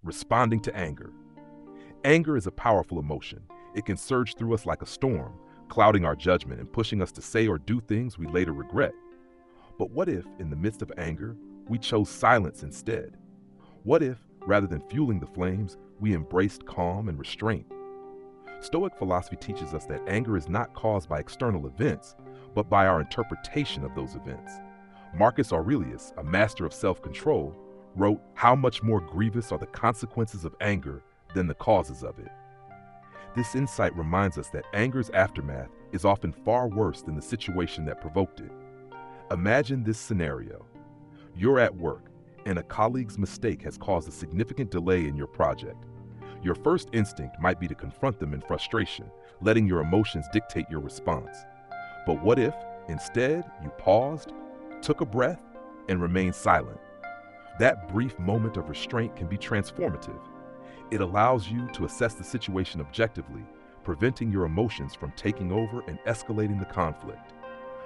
Responding to anger. Anger is a powerful emotion. It can surge through us like a storm, clouding our judgment and pushing us to say or do things we later regret. But what if, in the midst of anger, we chose silence instead? What if, rather than fueling the flames, we embraced calm and restraint? Stoic philosophy teaches us that anger is not caused by external events, but by our interpretation of those events. Marcus Aurelius, a master of self-control, wrote, "How much more grievous are the consequences of anger than the causes of it." This insight reminds us that anger's aftermath is often far worse than the situation that provoked it. Imagine this scenario. You're at work, and a colleague's mistake has caused a significant delay in your project. Your first instinct might be to confront them in frustration, letting your emotions dictate your response. But what if, instead, you paused, took a breath, and remained silent? That brief moment of restraint can be transformative. It allows you to assess the situation objectively, preventing your emotions from taking over and escalating the conflict.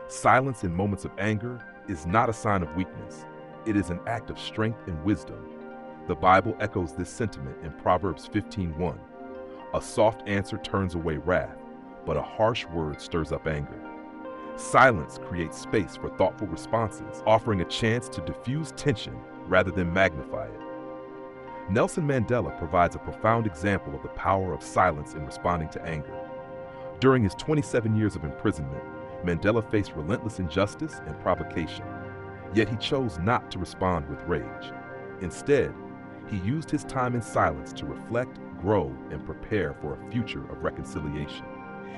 Silence in moments of anger is not a sign of weakness. It is an act of strength and wisdom. The Bible echoes this sentiment in Proverbs 15:1. A soft answer turns away wrath, but a harsh word stirs up anger. Silence creates space for thoughtful responses, offering a chance to diffuse tension rather than magnify it. Nelson Mandela provides a profound example of the power of silence in responding to anger. During his 27 years of imprisonment, Mandela faced relentless injustice and provocation. Yet he chose not to respond with rage. Instead, he used his time in silence to reflect, grow, and prepare for a future of reconciliation.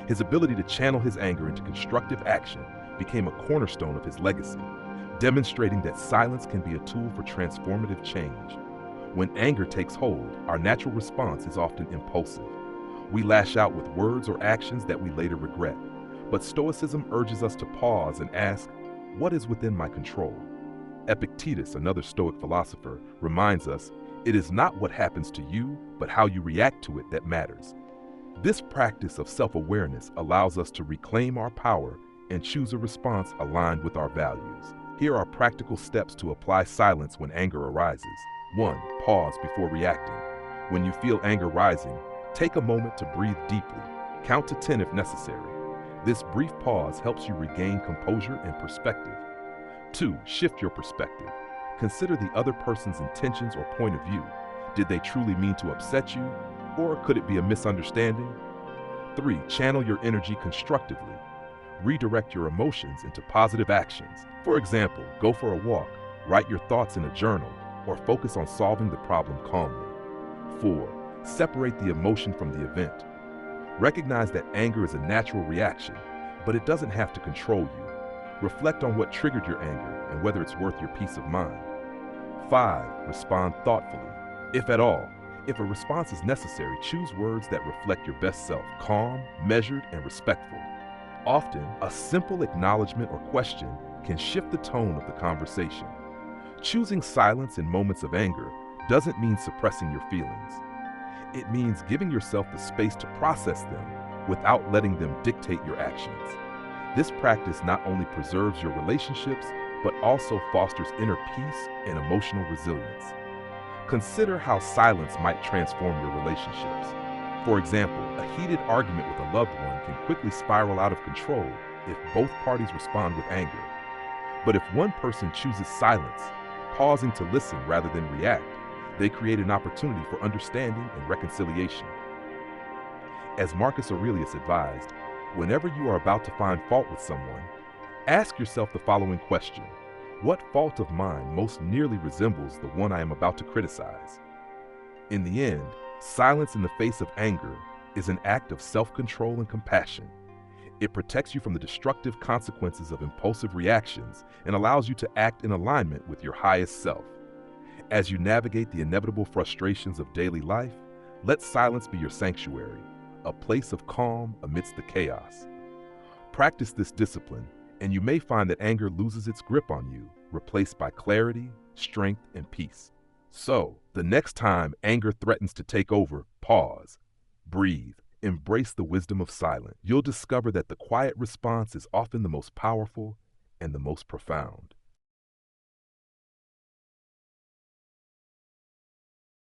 His ability to channel his anger into constructive action became a cornerstone of his legacy, demonstrating that silence can be a tool for transformative change. When anger takes hold, our natural response is often impulsive. We lash out with words or actions that we later regret. But Stoicism urges us to pause and ask, what is within my control? Epictetus, another Stoic philosopher, reminds us, it is not what happens to you, but how you react to it that matters. This practice of self-awareness allows us to reclaim our power and choose a response aligned with our values. Here are practical steps to apply silence when anger arises. 1. Pause before reacting. When you feel anger rising, take a moment to breathe deeply. Count to 10 if necessary. This brief pause helps you regain composure and perspective. 2. Shift your perspective. Consider the other person's intentions or point of view. Did they truly mean to upset you, or could it be a misunderstanding? 3. Channel your energy constructively. Redirect your emotions into positive actions. For example, go for a walk, write your thoughts in a journal, or focus on solving the problem calmly. 4. Separate the emotion from the event. Recognize that anger is a natural reaction, but it doesn't have to control you. Reflect on what triggered your anger and whether it's worth your peace of mind. 5. Respond thoughtfully. If at all, if a response is necessary, choose words that reflect your best self, calm, measured, and respectful. Often, a simple acknowledgement or question can shift the tone of the conversation. Choosing silence in moments of anger doesn't mean suppressing your feelings. It means giving yourself the space to process them without letting them dictate your actions. This practice not only preserves your relationships, but also fosters inner peace and emotional resilience. Consider how silence might transform your relationships. For example, a heated argument with a loved one can quickly spiral out of control if both parties respond with anger. But if one person chooses silence, pausing to listen rather than react, they create an opportunity for understanding and reconciliation. As Marcus Aurelius advised, whenever you are about to find fault with someone, ask yourself the following question: what fault of mine most nearly resembles the one I am about to criticize? In the end, silence in the face of anger is an act of self-control and compassion. It protects you from the destructive consequences of impulsive reactions and allows you to act in alignment with your highest self. As you navigate the inevitable frustrations of daily life, let silence be your sanctuary, a place of calm amidst the chaos. Practice this discipline, and you may find that anger loses its grip on you, replaced by clarity, strength, and peace. So, the next time anger threatens to take over, pause, breathe, embrace the wisdom of silence. You'll discover that the quiet response is often the most powerful and the most profound.